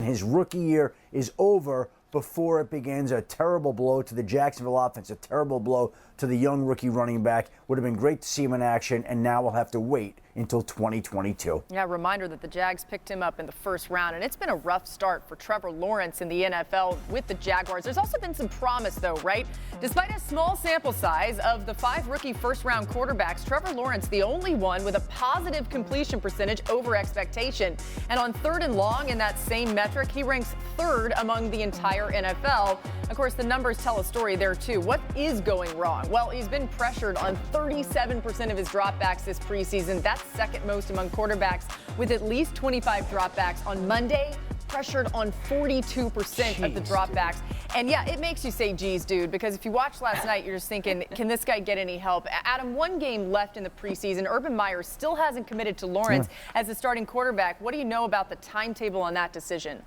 his rookie year is over before it begins. A terrible blow to the Jacksonville offense, a terrible blow to the young rookie running back. Would have been great to see him in action, and now we'll have to wait until 2022. Yeah, reminder that the Jags picked him up in the first round, and it's been a rough start for Trevor Lawrence in the NFL with the Jaguars. There's also been some promise, though, right? Despite a small sample size of the 5 rookie first-round quarterbacks, Trevor Lawrence, the only one with a positive completion percentage over expectation. And on 3rd and long in that same metric, he ranks 3rd among the entire NFL. Of course, the numbers tell a story there, too. What is going wrong? Well, he's been pressured on 37% of his dropbacks this preseason. That's second most among quarterbacks, with at least 25 dropbacks. On Monday, pressured on 42% of the dropbacks. And yeah, it makes you say, geez, dude, because if you watched last night, you're just thinking, can this guy get any help? Adam, 1 game left in the preseason. Urban Meyer still hasn't committed to Lawrence as the starting quarterback. What do you know about the timetable on that decision?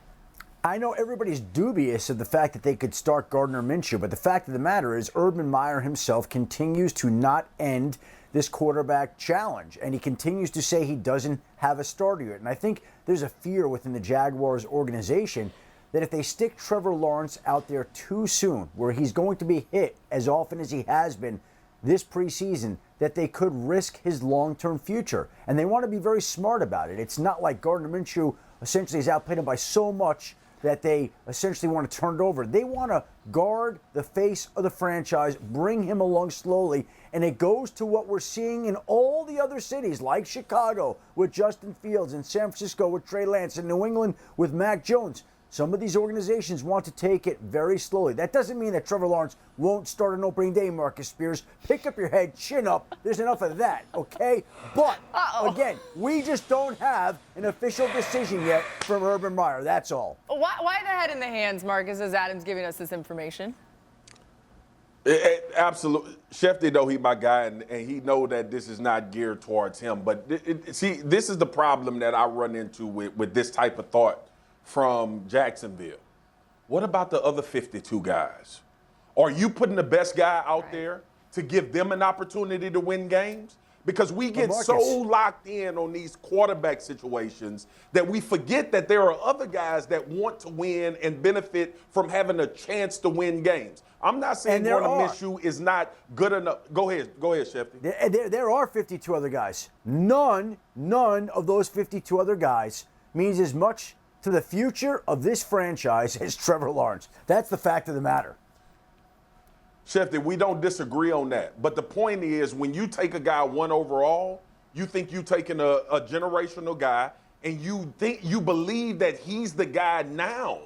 I know everybody's dubious of the fact that they could start Gardner Minshew, but the fact of the matter is Urban Meyer himself continues to not end this quarterback challenge, and he continues to say he doesn't have a starter yet. And I think there's a fear within the Jaguars organization that if they stick Trevor Lawrence out there too soon, where he's going to be hit as often as he has been this preseason, that they could risk his long-term future. And they want to be very smart about it. It's not like Gardner Minshew essentially has outplayed him by so much that they essentially want to turn it over. They want to guard the face of the franchise, bring him along slowly, and it goes to what we're seeing in all the other cities, like Chicago with Justin Fields, and San Francisco with Trey Lance, and New England with Mac Jones. Some of these organizations want to take it very slowly. That doesn't mean that Trevor Lawrence won't start on opening day, Marcus Spears. Pick up your head, chin up. There's enough of that, okay? But, again, we just don't have an official decision yet from Urban Meyer. That's all. Why the head in the hands, Marcus, as Adam's giving us this information? Absolutely. Schefter, though, he's my guy, and he know that this is not geared towards him. But, see, this is the problem that I run into with this type of thought from Jacksonville. What about the other 52 guys? Are you putting the best guy out there to give them an opportunity to win games? Because we get so locked in on these quarterback situations that we forget that there are other guys that want to win and benefit from having a chance to win games. I'm not saying Gardner Minshew is not good enough. Go ahead, Schefter. There are 52 other guys. None of those 52 other guys means as much to the future of this franchise as Trevor Lawrence. That's the fact of the matter. Schefter, we don't disagree on that. But the point is, when you take a guy 1 overall, you think you're taking a generational guy, and you believe that he's the guy now.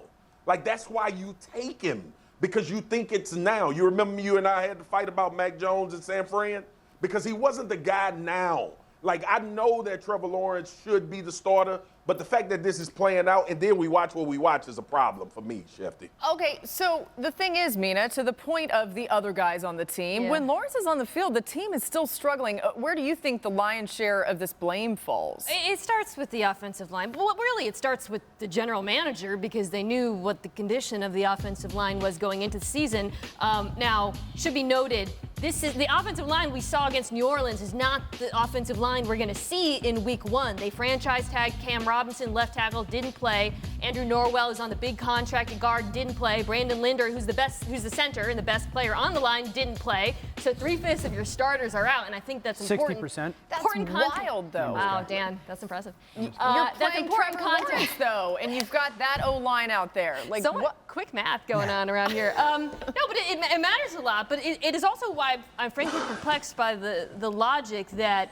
Like, that's why you take him, because you think it's now. You remember you and I had to fight about Mac Jones in San Fran? Because he wasn't the guy now. Like, I know that Trevor Lawrence should be the starter, but the fact that this is playing out and then we watch what we watch is a problem for me, Schefter. Okay, so the thing is, Mina, to the point of the other guys on the team, when Lawrence is on the field, the team is still struggling. Where do you think the lion's share of this blame falls? It starts with the offensive line. Well, really, it starts with the general manager, because they knew what the condition of the offensive line was going into the season. Now, should be noted, this is the offensive line we saw against New Orleans is not the offensive line we're going to see in week 1. They franchise tagged Cam Robinson, left tackle, didn't play. Andrew Norwell is on the big contract at guard, didn't play. Brandon Linder, who's the center and the best player on the line, didn't play. So 3/5 of your starters are out, and I think that's important. 60%. That's wild, though. Wow, Dan, that's impressive. You're playing Trevor Lawrence, though, and you've got that O-line out there. Like, so what? Quick math going on around here. No, but it matters a lot. But it is also why I'm frankly perplexed by the logic that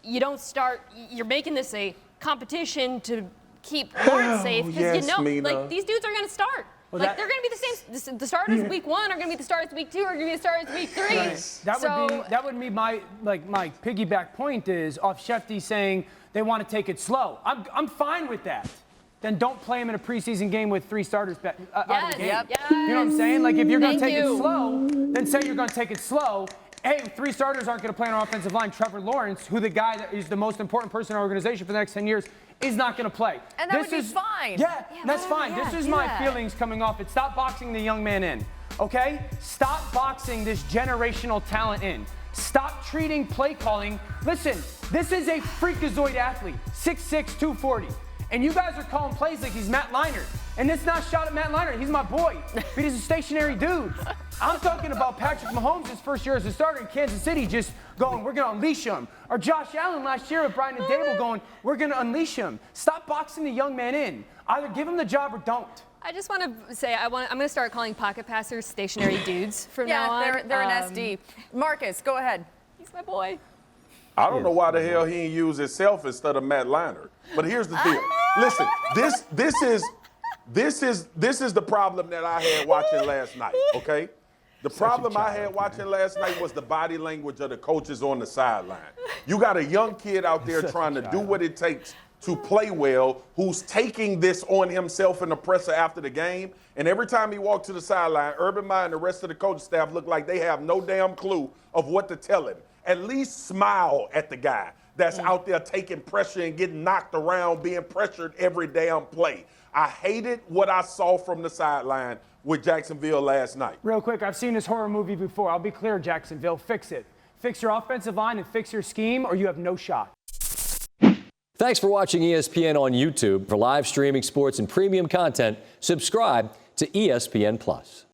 you don't start. You're making this a competition to keep Lawrence safe, because like, these dudes are going to start. Well, like, they're going to be the same. The starters week 1 are going to be the starters week 2, are going to be the starters week 3. Right. That would be my piggyback point is off Schefter saying they want to take it slow. I'm fine with that. Then don't play him in a preseason game with 3 starters out of the game. Yes. You know what I'm saying? Like, if you're going to take it slow, then say you're going to take it slow. Hey, 3 starters aren't going to play on our offensive line. Trevor Lawrence, who the guy that is the most important person in our organization for the next 10 years, is not going to play. And that would be fine. Yeah, that's fine. This is my feelings coming off it. Stop boxing the young man in, okay? Stop boxing this generational talent in. Stop treating play calling. Listen, this is a freakazoid athlete, 6'6", 240. And you guys are calling plays like he's Matt Leinart. And it's not shot at Matt Leinart. He's my boy. But he's a stationary dude. I'm talking about Patrick Mahomes, his first year as a starter in Kansas City, just going, we're going to unleash him. Or Josh Allen last year with Brian and Dable going, we're going to unleash him. Stop boxing the young man in. Either give him the job or don't. I just want to say I'm going to start calling pocket passers stationary dudes from now on. Yeah, they're an SD. Marcus, go ahead. He's my boy. I don't know why the hell he didn't use himself instead of Matt Leinart. But here's the deal. Listen, this is the problem that I had watching last night, okay? The problem I had watching last night was the body language of the coaches on the sideline. You got a young kid out there trying to do what it takes to play well, who's taking this on himself in the presser after the game. And every time he walked to the sideline, Urban Meyer and the rest of the coaching staff look like they have no damn clue of what to tell him. At least smile at the guy that's out there taking pressure and getting knocked around, being pressured every damn play. I hated what I saw from the sideline with Jacksonville last night. Real quick, I've seen this horror movie before. I'll be clear, Jacksonville, fix it. Fix your offensive line and fix your scheme, or you have no shot. Thanks for watching ESPN on YouTube. For live streaming sports and premium content, subscribe to ESPN+.